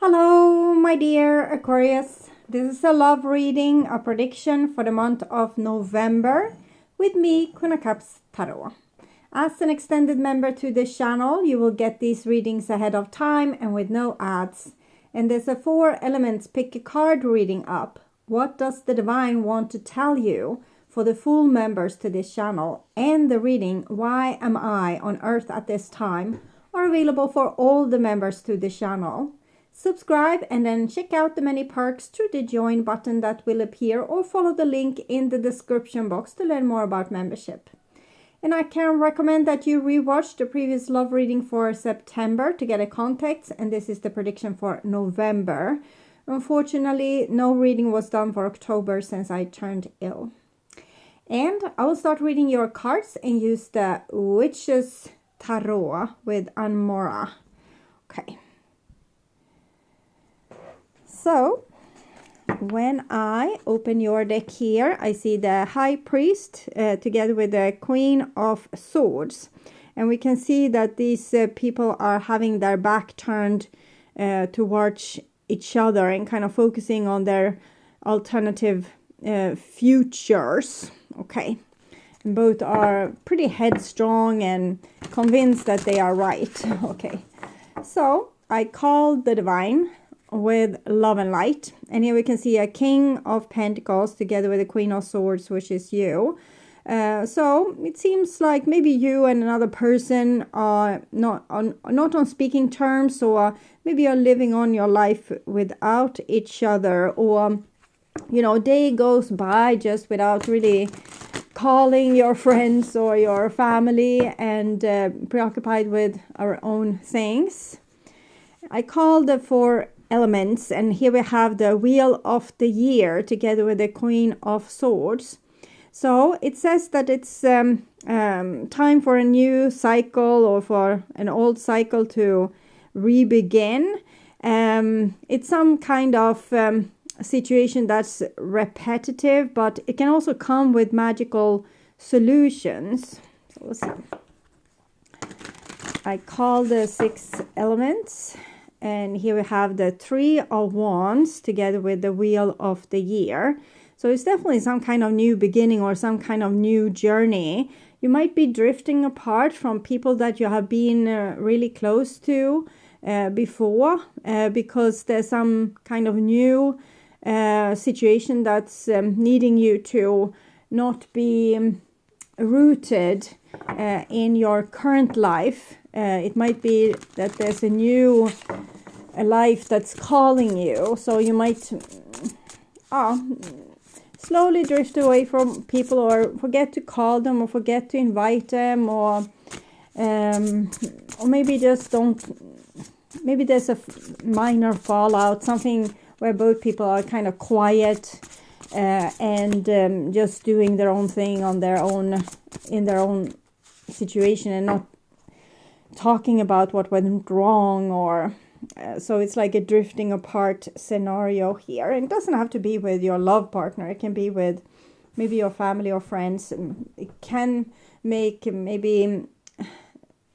Hello, my dear Aquarius. This is a love reading, a prediction for the month of November with me, Queen of Cups Tarot. As an extended member to this channel, you will get these readings ahead of time and with no ads. And there's a 4 elements pick a card reading up. What does the divine want to tell you for the full members to this channel? And the reading, Why Am I on Earth at This Time, are available for all the members to this channel. Subscribe and then check out the many perks through the join button that will appear, or follow the link in the description box to learn more about membership. And I can recommend that you rewatch the previous love reading for September to get a context, and this is the prediction for November. Unfortunately, no reading was done for October since I turned ill. And I will start reading your cards and use the Witch's Tarot with Anmora. Okay. So, when I open your deck here, I see the High Priest together with the Queen of Swords. And we can see that these people are having their back turned towards each other and kind of focusing on their alternative futures. Okay. And both are pretty headstrong and convinced that they are right. Okay. So, I call the divine with love and light, and here we can see a King of Pentacles together with a Queen of Swords, which is you. So it seems like maybe you and another person are not on speaking terms, or maybe you're living on your life without each other, or you know, day goes by just without really calling your friends or your family, and preoccupied with our own things. I call the 4 elements, and here we have the Wheel of the Year together with the Queen of Swords. So it says that it's time for a new cycle, or for an old cycle to re-begin. It's some kind of situation that's repetitive, but it can also come with magical solutions. So we'll see. I call the 6 elements. And here we have the 3 of Wands together with the Wheel of the Year. So it's definitely some kind of new beginning or some kind of new journey. You might be drifting apart from people that you have been really close to before, because there's some kind of new situation that's needing you to not be rooted in your current life. It might be that there's a life that's calling you, so you might slowly drift away from people, or forget to call them, or forget to invite them, or maybe just don't. Maybe there's a minor fallout, something where both people are kind of quiet and just doing their own thing on their own, in their own situation, and not talking about what went wrong, or so it's like a drifting apart scenario here. And it doesn't have to be with your love partner. It can be with maybe your family or friends. It can make maybe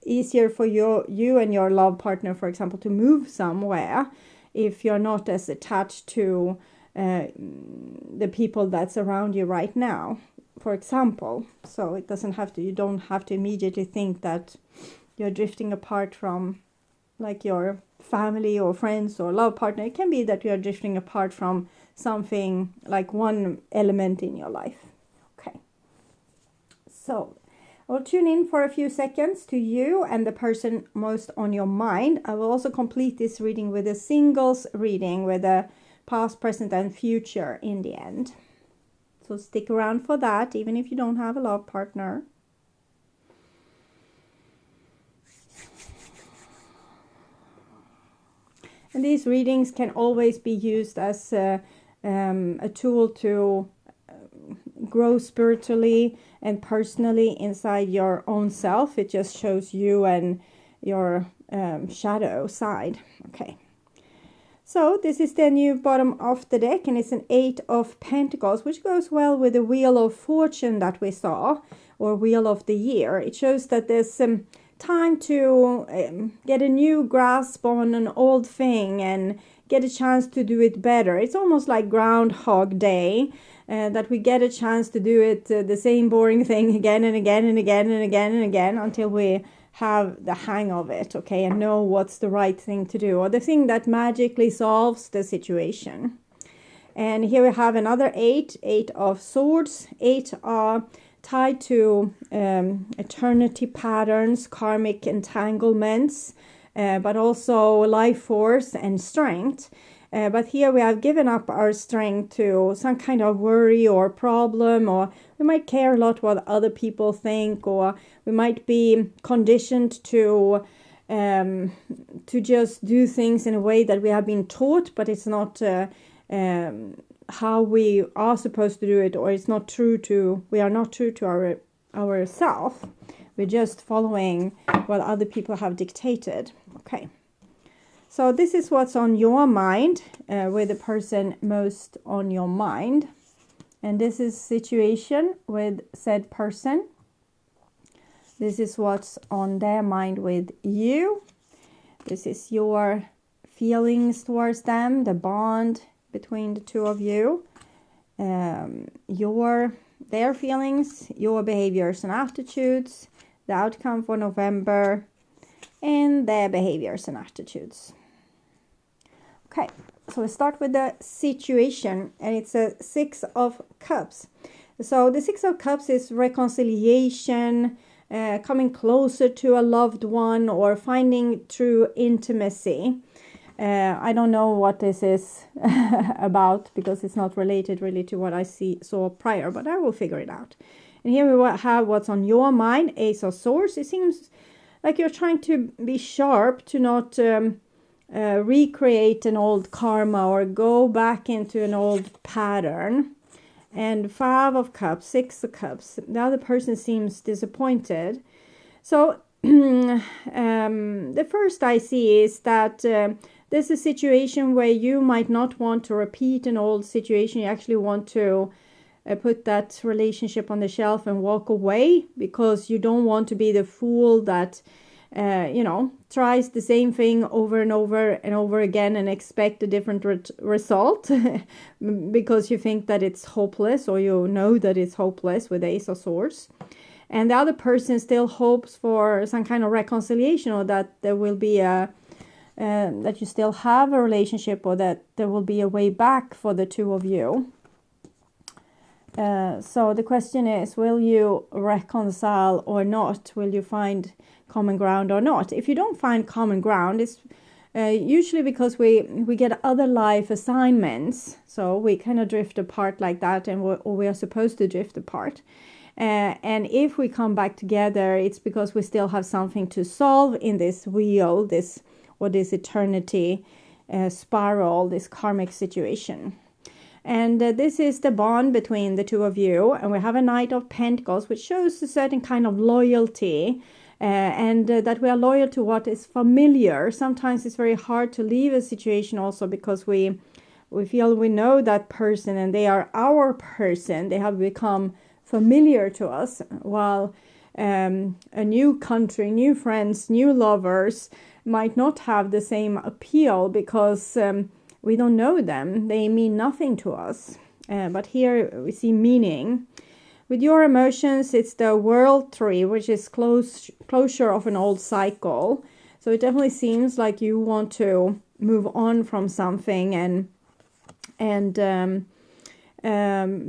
easier for you and your love partner, for example, to move somewhere if you're not as attached to the people that's around you right now, for example. So it doesn't have to, you don't have to immediately think that you're drifting apart from like your family or friends or love partner. It can be that you're drifting apart from something, like one element in your life. Okay. So I will tune in for a few seconds to you and the person most on your mind. I will also complete this reading with a singles reading with a past, present, and future in the end. So stick around for that, even if you don't have a love partner. And these readings can always be used as a tool to grow spiritually and personally inside your own self. It just shows you and your shadow side. Okay. So this is the new bottom of the deck, and it's an 8 of Pentacles, which goes well with the Wheel of Fortune that we saw, or Wheel of the Year. It shows that there's time to get a new grasp on an old thing and get a chance to do it better. It's almost like Groundhog Day, that we get a chance to do it, the same boring thing again and again and again and again and again until we have the hang of it, okay, and know what's the right thing to do, or the thing that magically solves the situation. And here we have another 8 of swords. 8 are tied to eternity patterns, karmic entanglements, but also life force and strength. But here we have given up our strength to some kind of worry or problem, or we might care a lot what other people think, or we might be conditioned to just do things in a way that we have been taught, but it's not how we are supposed to do it, or it's not true to, we are not true to ourself. We're just following what other people have dictated. Okay. So this is what's on your mind, with the person most on your mind. And this is situation with said person. This is what's on their mind with you. This is your feelings towards them, the bond between the two of you. Their feelings, your behaviors and attitudes, the outcome for November, and their behaviors and attitudes. Okay, so we start with the situation, and it's a 6 of Cups. So the 6 of Cups is reconciliation, coming closer to a loved one, or finding true intimacy. I don't know what this is about, because it's not related really to what I saw prior, but I will figure it out. And here we have what's on your mind, Ace of Swords. It seems like you're trying to be sharp to not recreate an old karma or go back into an old pattern. And 5 of Cups, 6 of Cups. The other person seems disappointed. So the first I see is that there's a situation where you might not want to repeat an old situation. You actually want to put that relationship on the shelf and walk away, because you don't want to be the fool that tries the same thing over and over and over again and expect a different result because you think that it's hopeless, or you know that it's hopeless with Ace of Swords. And the other person still hopes for some kind of reconciliation, or that there will be that you still have a relationship, or that there will be a way back for the two of you. So the question is, will you reconcile or not? Will you find common ground or not? If you don't find common ground, it's usually because we get other life assignments. So we kind of drift apart like that, and we are supposed to drift apart. And if we come back together, it's because we still have something to solve in this wheel, this eternity spiral, this karmic situation. And this is the bond between the two of you. And we have a Knight of Pentacles, which shows a certain kind of loyalty, and that we are loyal to what is familiar. Sometimes it's very hard to leave a situation also because we feel we know that person and they are our person. They have become familiar to us, while a new country, new friends, new lovers might not have the same appeal because we don't know them. They mean nothing to us. But here we see meaning. With your emotions, it's the World tree, which is closure of an old cycle. So it definitely seems like you want to move on from something and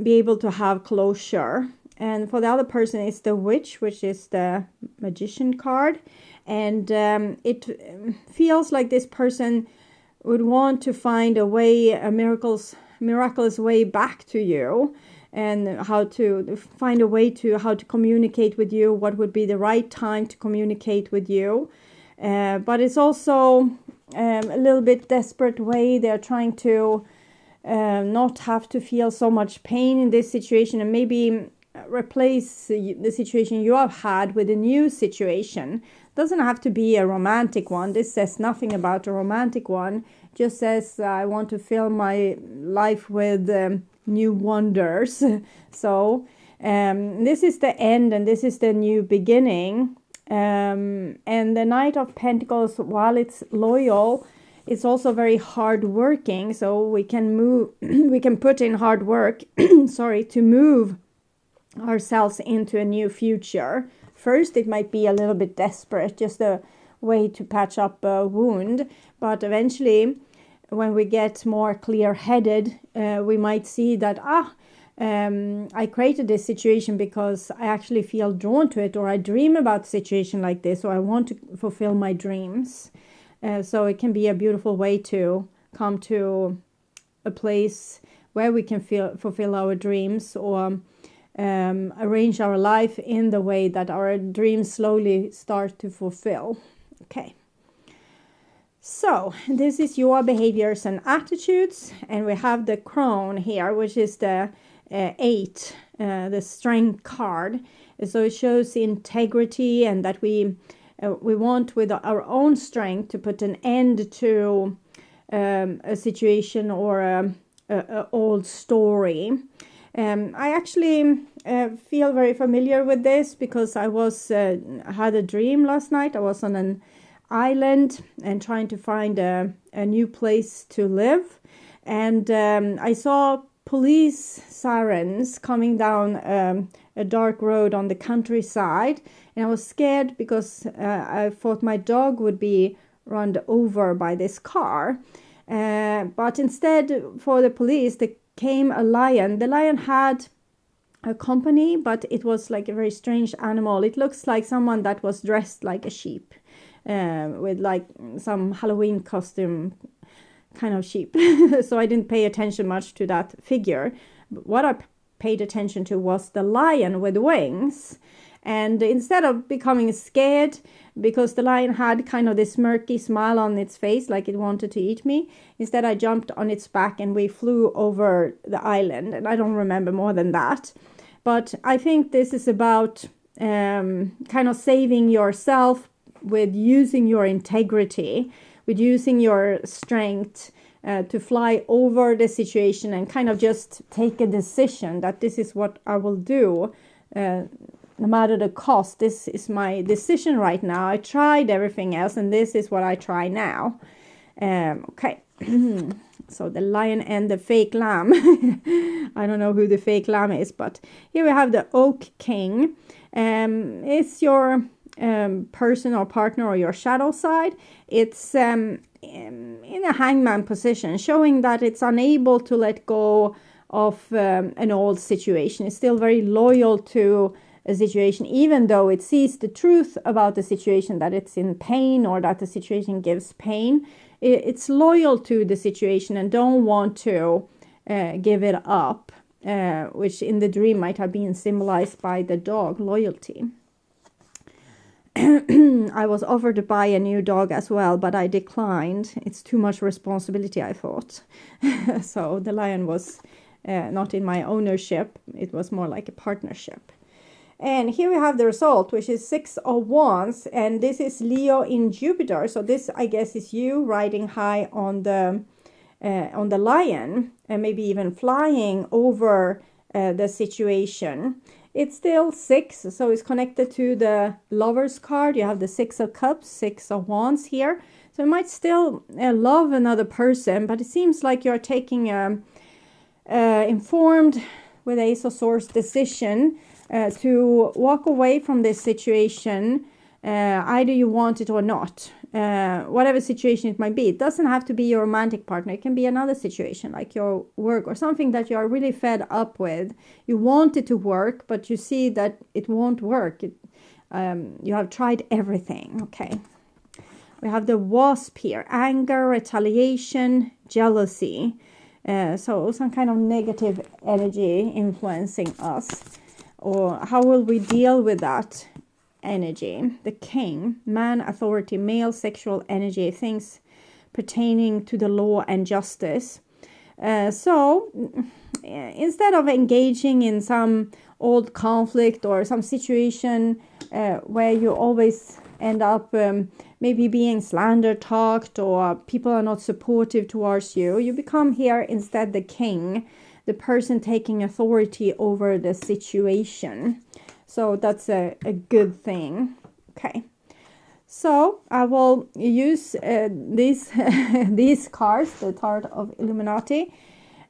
be able to have closure. And for the other person, it's the Witch, which is the Magician card. And it feels like this person would want to find a way, a miraculous way back to you, and how to find a way to how to communicate with you, what would be the right time to communicate with you. But it's also a little bit desperate way. They're trying to not have to feel so much pain in this situation, and maybe replace the situation you have had with a new situation. Doesn't have to be a romantic one. This says nothing about a romantic one. Just says I want to fill my life with new wonders. So this is the end and this is the new beginning. And the Knight of Pentacles, while it's loyal, it's also very hard working. So we can move, we can put in hard work, sorry, to move ourselves into a new future. First, it might be a little bit desperate, just a way to patch up a wound. But eventually, when we get more clear-headed, we might see that, I created this situation because I actually feel drawn to it, or I dream about a situation like this, or I want to fulfill my dreams. So it can be a beautiful way to come to a place where we can fulfill our dreams, or arrange our life in the way that our dreams slowly start to fulfill. Okay. So this is your behaviors and attitudes, and we have the Crown here, which is the 8, the Strength card. So it shows integrity, and that we want with our own strength to put an end to a situation or a old story. I actually feel very familiar with this because I had a dream last night. I was on an island and trying to find a new place to live, and I saw police sirens coming down a dark road on the countryside, and I was scared because I thought my dog would be run over by this car, but instead for the police there came a lion. The lion had a company, but it was like a very strange animal. It looks like someone that was dressed like a sheep, with like some Halloween costume kind of sheep. So I didn't pay attention much to that figure. But what I paid attention to was the lion with wings. And instead of becoming scared, because the lion had kind of this smirky smile on its face, like it wanted to eat me, instead I jumped on its back and we flew over the island. And I don't remember more than that. But I think this is about kind of saving yourself with using your integrity, with using your strength to fly over the situation and kind of just take a decision that this is what I will do, no matter the cost. This is my decision right now. I tried everything else, and this is what I try now. Okay. So the lion and the fake lamb. I don't know who the fake lamb is, but here we have the Oak King. It's your person or partner or your shadow side. It's in a hangman position, showing that it's unable to let go of an old situation. It's still very loyal to a situation, even though it sees the truth about the situation, that it's in pain or that the situation gives pain. It's loyal to the situation and don't want to give it up, which in the dream might have been symbolized by the dog, loyalty. I was offered to buy a new dog as well, but I declined. It's too much responsibility, I thought. So the lion was not in my ownership. It was more like a partnership. And here we have the result, which is 6 of Wands, and this is Leo in Jupiter. So this, I guess, is you riding high on the lion, and maybe even flying over the situation. It's still 6, so it's connected to the Lover's card. You have the 6 of Cups, 6 of Wands here. So you might still love another person, but it seems like you're taking informed with Ace of Swords decision to walk away from this situation. Either you want it or not. Whatever situation it might be. It doesn't have to be your romantic partner. It can be another situation like your work or something that you're really fed up with. You want it to work, but you see that it won't work. You have tried everything. Okay. We have the Wasp here. Anger, retaliation, jealousy. So some kind of negative energy influencing us. Or how will we deal with that energy? The King, man, authority, male, sexual energy, things pertaining to the law and justice. So instead of engaging in some old conflict or some situation where you always end up maybe being slander talked, or people are not supportive towards you, you become here instead the King, the person taking authority over the situation. So that's a good thing. Okay, so I will use these cards, the Tarot of Illuminati.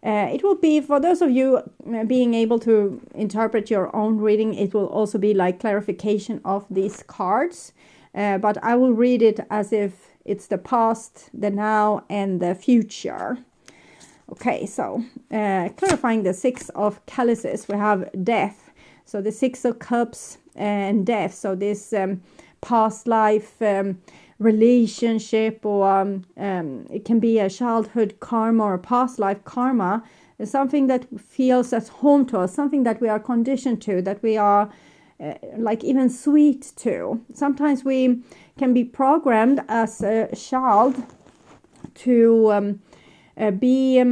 It will be, for those of you being able to interpret your own reading, it will also be like clarification of these cards. But I will read it as if it's the past, the now, and the future. Okay, so clarifying the Six of Chalices, we have death. So the Six of Cups and death. So this past life relationship, or it can be a childhood karma or a past life karma, is something that feels at home to us, something that we are conditioned to, that we are like even sweet to. Sometimes we can be programmed as a child to be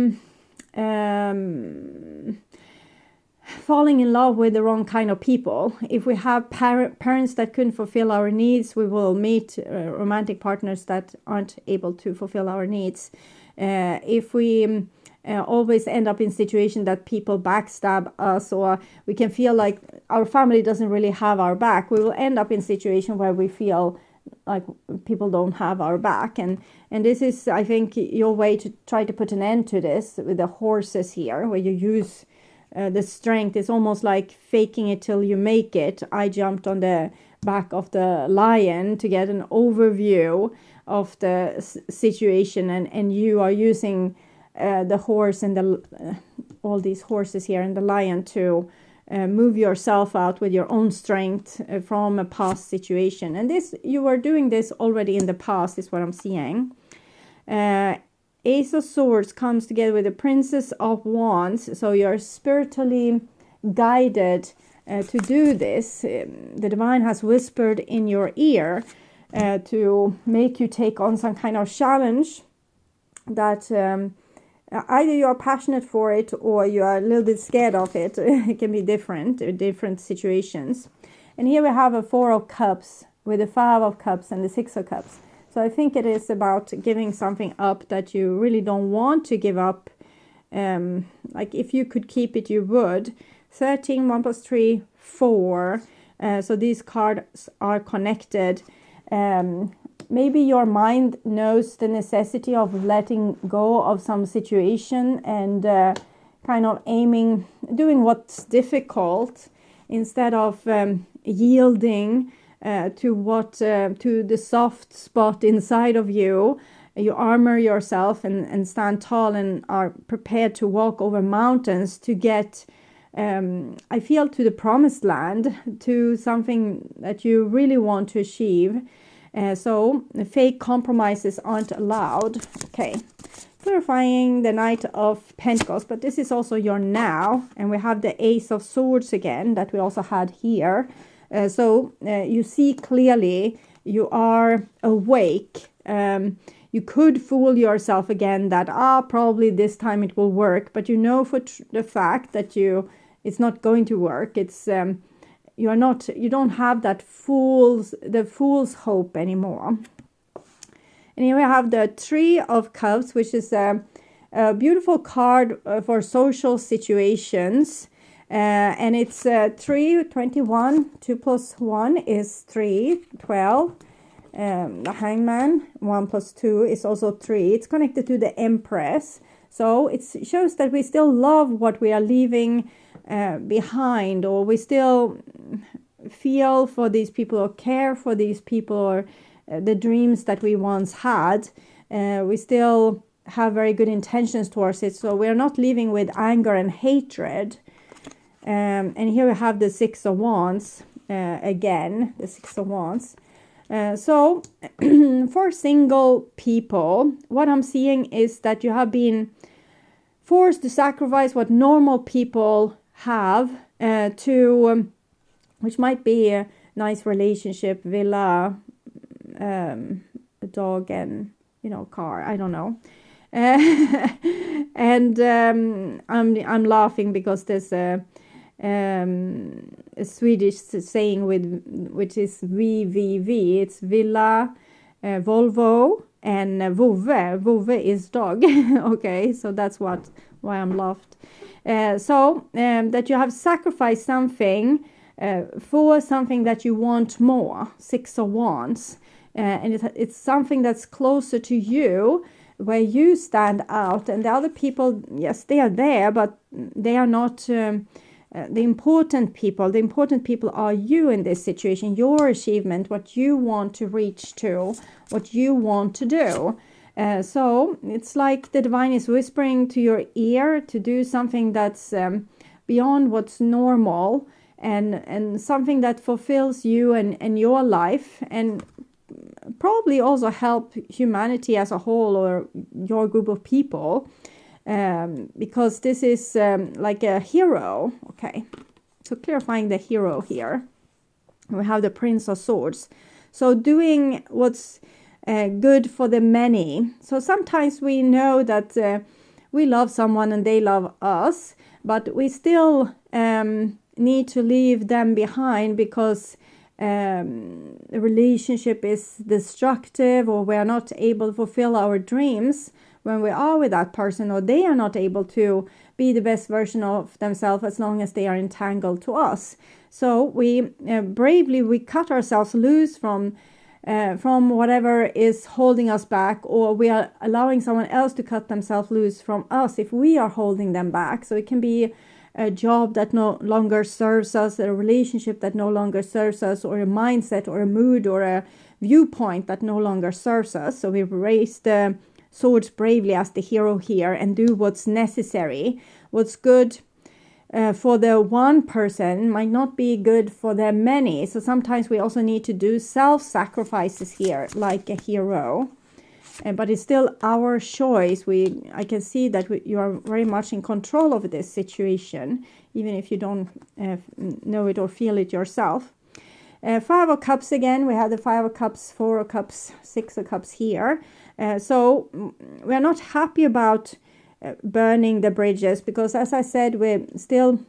falling in love with the wrong kind of people. If we have parents that couldn't fulfill our needs, we will meet romantic partners that aren't able to fulfill our needs. If we always end up in situations that people backstab us, or we can feel like our family doesn't really have our back, we will end up in situations where we feel like people don't have our back. And this is, I think, your way to try to put an end to this with the horses here, where you use the strength. It's almost like faking it till you make it. I jumped on the back of the lion to get an overview of the situation, and you are using the horse and all these horses here and the lion to move yourself out with your own strength from a past situation. And this, you were doing this already in the past, is what I'm seeing. Ace of Swords comes together with the Princess of Wands. So you're spiritually guided to do this. The divine has whispered in your ear to make you take on some kind of challenge that either you are passionate for it or you are a little bit scared of it. It can be different situations. And here we have a Four of Cups with the Five of Cups and the Six of Cups. So I think it is about giving something up that you really don't want to give up. Like if you could keep it, you would. 13, 1 plus 3, 4. So these cards are connected. Maybe your mind knows the necessity of letting go of some situation and kind of doing what's difficult instead of yielding to the soft spot inside of you. You armor yourself and stand tall and are prepared to walk over mountains to get, I feel, to the promised land, to something that you really want to achieve. So fake compromises aren't allowed. Okay, clarifying the Knight of Pentacles, but this is also your now, and we have the Ace of Swords again that we also had here. So you see clearly, you are awake. You could fool yourself again that probably this time it will work, but you know for the fact that it's not going to work. It's you don't have that fool's hope anymore. And here we have the Three of Cups, which is a beautiful card for social situations. And it's 3, 21, 2 plus 1 is 3, 12. The Hangman, 1 plus 2 is also 3. It's connected to the Empress. So it shows that we still love what we are leaving behind, or we still feel for these people or care for these people, or the dreams that we once had. We still have very good intentions towards it. So we are not living with anger and hatred. And here we have the Six of Wands, again, the Six of Wands. So for single people, what I'm seeing is that you have been forced to sacrifice what normal people have which might be a nice relationship, villa, a dog, and car. I don't know. And I'm laughing because there's a Swedish saying which is VVV. It's villa, Volvo, and vovve. Vovve is dog. Okay, so that's why I'm laughed. So that you have sacrificed something for something that you want more, Six of Wands. And it's something that's closer to you, where you stand out, and the other people, yes, they are there, but they are not the important people. The important people are you in this situation, your achievement, what you want to reach to, what you want to do. So it's like the divine is whispering to your ear to do something that's beyond what's normal, and something that fulfills you and your life, and probably also help humanity as a whole, or your group of people, because this is like a hero. Okay, so clarifying the hero here, we have the Prince of Swords. So doing what's good for the many. So sometimes we know that we love someone and they love us, but we still need to leave them behind because the relationship is destructive, or we are not able to fulfill our dreams when we are with that person, or they are not able to be the best version of themselves as long as they are entangled to us. So we bravely we cut ourselves loose from whatever is holding us back, or we are allowing someone else to cut themselves loose from us if we are holding them back. So it can be a job that no longer serves us, a relationship that no longer serves us, or a mindset or a mood or a viewpoint that no longer serves us. So we raise the swords bravely as the hero here and do what's necessary. What's good for the one person might not be good for the many. So sometimes we also need to do self-sacrifices here, like a hero. But it's still our choice. I can see that you are very much in control of this situation, even if you don't know it or feel it yourself. Five of Cups again. We have the Five of Cups, Four of Cups, Six of Cups here. So we are not happy about burning the bridges, because as I said, we still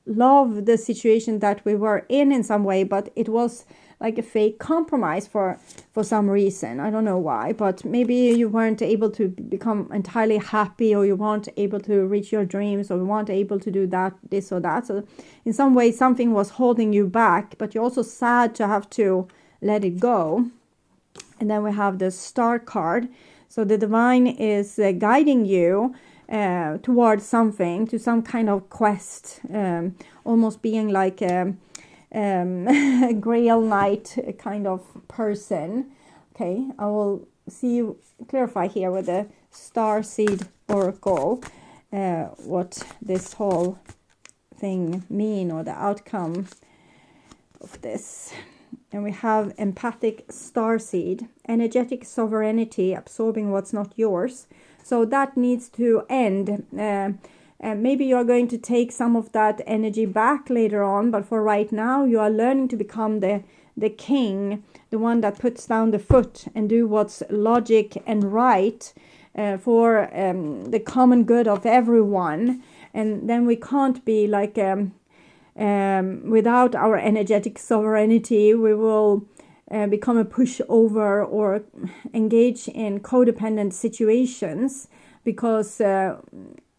love the situation that we were in some way, but it was like a fake compromise for some reason. I don't know why, but maybe you weren't able to become entirely happy, or you weren't able to reach your dreams, or you weren't able to do that, this or that. So in some way something was holding you back, but you're also sad to have to let it go. And then we have the Star card. So the divine is guiding you towards something, to some kind of quest, almost being like a Grail Knight kind of person. Okay, I will clarify here with the Starseed Oracle what this whole thing mean, or the outcome of this. And we have empathic starseed, energetic sovereignty, absorbing what's not yours. So that needs to end. Maybe you're going to take some of that energy back later on, but for right now, you are learning to become the king, the one that puts down the foot and do what's logic and right for the common good of everyone. And then we can't be like, without our energetic sovereignty, we will become a pushover or engage in codependent situations, because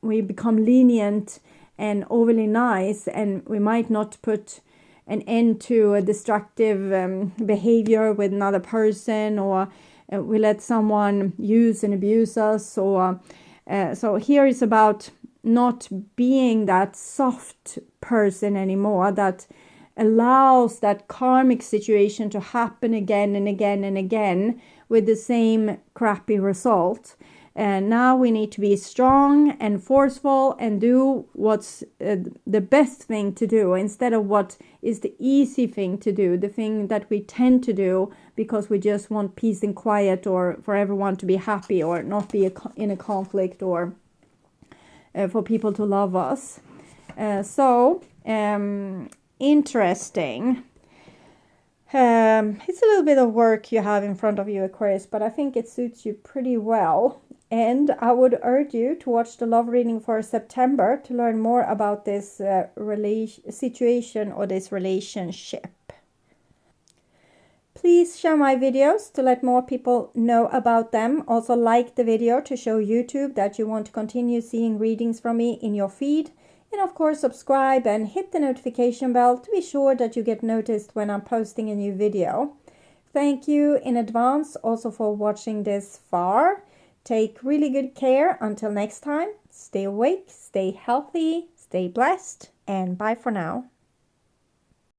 we become lenient and overly nice, and we might not put an end to a destructive behavior with another person, or we let someone use and abuse us. Or so here is about not being that soft person anymore that allows that karmic situation to happen again and again and again with the same crappy result. And now we need to be strong and forceful and do what's the best thing to do, instead of what is the easy thing to do, the thing that we tend to do because we just want peace and quiet, or for everyone to be happy, or not be in a conflict, or for people to love us. Interesting. It's a little bit of work you have in front of you, Aquarius, but I think it suits you pretty well. And I would urge you to watch the love reading for September to learn more about this situation or this relationship. Please share my videos to let more people know about them. Also like the video to show YouTube that you want to continue seeing readings from me in your feed. And of course, subscribe and hit the notification bell to be sure that you get noticed when I'm posting a new video. Thank you in advance also for watching this far. Take really good care. Until next time, stay awake, stay healthy, stay blessed, and bye for now.